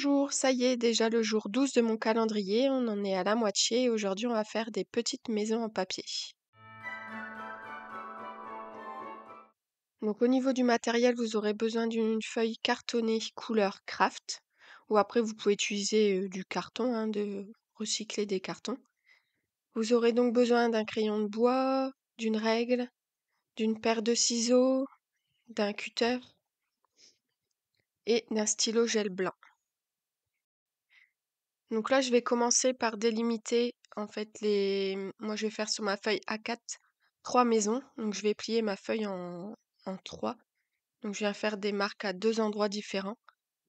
Bonjour, ça y est, déjà le jour 12 de mon calendrier, on en est à la moitié et aujourd'hui on va faire des petites maisons en papier. Donc au niveau du matériel, vous aurez besoin d'une feuille cartonnée couleur craft ou après vous pouvez utiliser du carton, de recycler des cartons. Vous aurez donc besoin d'un crayon de bois, d'une règle, d'une paire de ciseaux, d'un cutter et d'un stylo gel blanc. Donc là, je vais commencer par délimiter en fait moi je vais faire sur ma feuille A4 trois maisons. Donc je vais plier ma feuille en trois. Donc je viens faire des marques à deux endroits différents.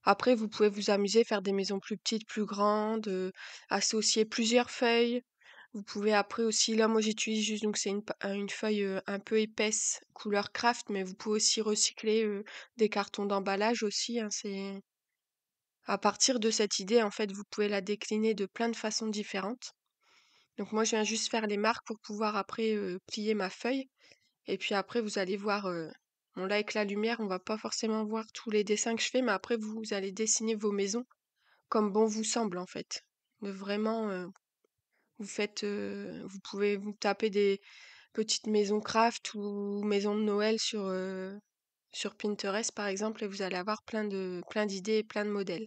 Après, vous pouvez vous amuser, faire des maisons plus petites, plus grandes, associer plusieurs feuilles. Vous pouvez après aussi, là moi j'utilise juste, donc c'est une feuille un peu épaisse, couleur craft, mais vous pouvez aussi recycler des cartons d'emballage aussi, c'est à partir de cette idée, en fait, vous pouvez la décliner de plein de façons différentes. Donc moi, je viens juste faire les marques pour pouvoir après plier ma feuille. Et puis après, vous allez voir, bon là avec la lumière, on va pas forcément voir tous les dessins que je fais, mais après, vous allez dessiner vos maisons comme bon vous semble, en fait. De vraiment, vous pouvez vous taper des petites maisons craft ou maisons de Noël sur Pinterest, par exemple, et vous allez avoir plein d'idées et plein de modèles.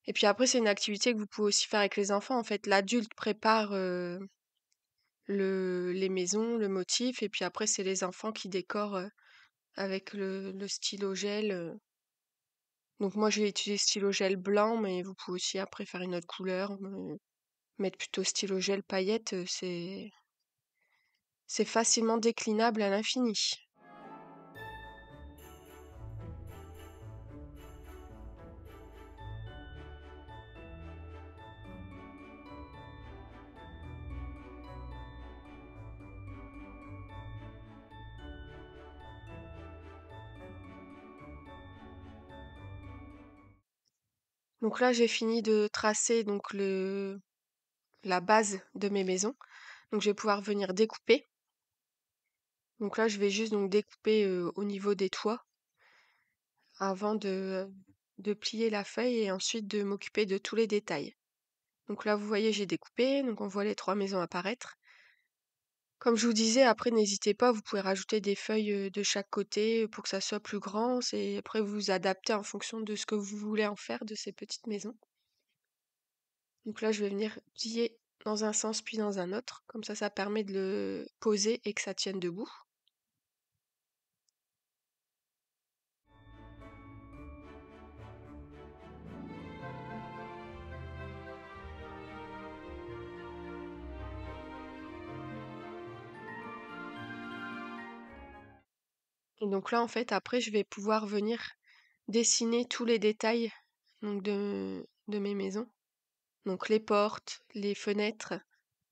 Et puis après, c'est une activité que vous pouvez aussi faire avec les enfants. En fait, l'adulte prépare les maisons, le motif, et puis après, c'est les enfants qui décorent avec le stylo gel. Donc moi, j'ai utilisé stylo gel blanc, mais vous pouvez aussi après faire une autre couleur, mettre plutôt stylo gel paillettes. C'est facilement déclinable à l'infini. Donc là, j'ai fini de tracer donc la base de mes maisons. Donc je vais pouvoir venir découper. Donc là, je vais juste donc découper au niveau des toits avant de plier la feuille et ensuite de m'occuper de tous les détails. Donc là, vous voyez, j'ai découpé, donc on voit les trois maisons apparaître. Comme je vous disais, après, n'hésitez pas, vous pouvez rajouter des feuilles de chaque côté pour que ça soit plus grand. Après, vous vous adaptez en fonction de ce que vous voulez en faire de ces petites maisons. Donc là, je vais venir plier dans un sens puis dans un autre. Comme ça permet de le poser et que ça tienne debout. Et donc là, en fait, après, je vais pouvoir venir dessiner tous les détails donc de mes maisons. Donc les portes, les fenêtres,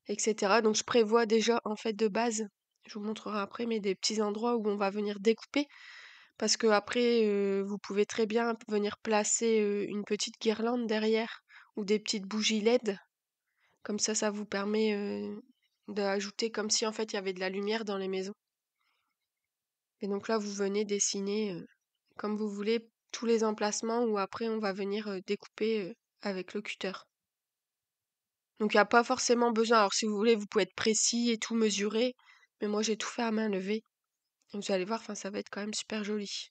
etc. Donc je prévois déjà en fait de base, je vous montrerai après, mais des petits endroits où on va venir découper. Parce que après, vous pouvez très bien venir placer une petite guirlande derrière ou des petites bougies LED. Comme ça vous permet d'ajouter comme si en fait il y avait de la lumière dans les maisons. Et donc là, vous venez dessiner comme vous voulez tous les emplacements où après on va venir découper avec le cutter. Donc il n'y a pas forcément besoin. Alors si vous voulez, vous pouvez être précis et tout mesurer, mais moi j'ai tout fait à main levée. Et vous allez voir, enfin ça va être quand même super joli.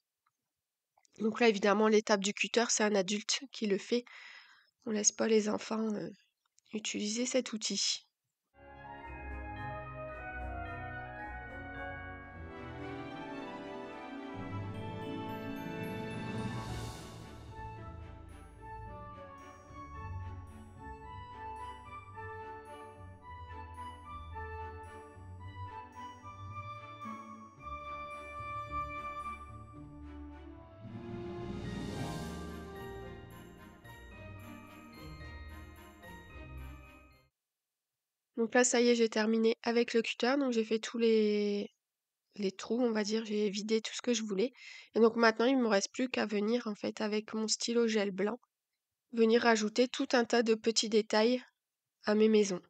Donc là, évidemment, l'étape du cutter, c'est un adulte qui le fait. On laisse pas les enfants utiliser cet outil. Donc là, ça y est, j'ai terminé avec le cutter. Donc j'ai fait tous les trous, on va dire. J'ai vidé tout ce que je voulais. Et donc maintenant, il me reste plus qu'à venir, en fait, avec mon stylo gel blanc, venir rajouter tout un tas de petits détails à mes maisons.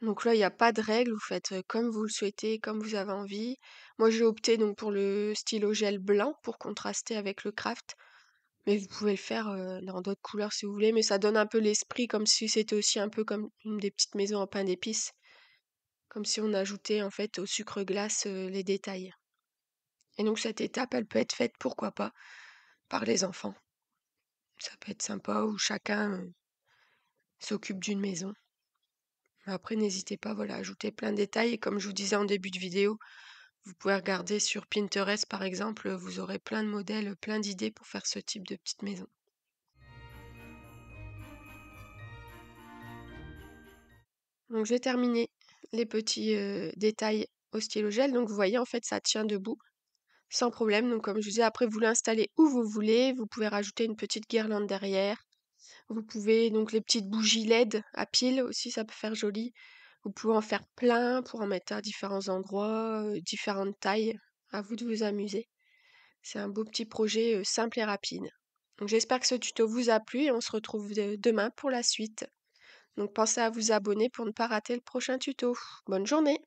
Donc là, il n'y a pas de règle, vous faites comme vous le souhaitez, comme vous avez envie. Moi, j'ai opté donc pour le stylo gel blanc pour contraster avec le craft. Mais vous pouvez le faire, dans d'autres couleurs si vous voulez, mais ça donne un peu l'esprit comme si c'était aussi un peu comme une des petites maisons en pain d'épices. Comme si on ajoutait en fait au sucre glace, les détails. Et donc cette étape, elle peut être faite, pourquoi pas, par les enfants. Ça peut être sympa où chacun, s'occupe d'une maison. Après n'hésitez pas, voilà, à ajouter plein de détails et comme je vous disais en début de vidéo, vous pouvez regarder sur Pinterest par exemple, vous aurez plein de modèles, plein d'idées pour faire ce type de petite maison. Donc j'ai terminé les petits, détails au stylo gel. Donc vous voyez en fait ça tient debout sans problème. Donc comme je vous disais, après vous l'installez où vous voulez, vous pouvez rajouter une petite guirlande derrière. Vous pouvez donc les petites bougies LED à piles aussi, ça peut faire joli. Vous pouvez en faire plein pour en mettre à différents endroits, différentes tailles. À vous de vous amuser. C'est un beau petit projet, simple et rapide. Donc j'espère que ce tuto vous a plu et on se retrouve demain pour la suite. Donc pensez à vous abonner pour ne pas rater le prochain tuto. Bonne journée!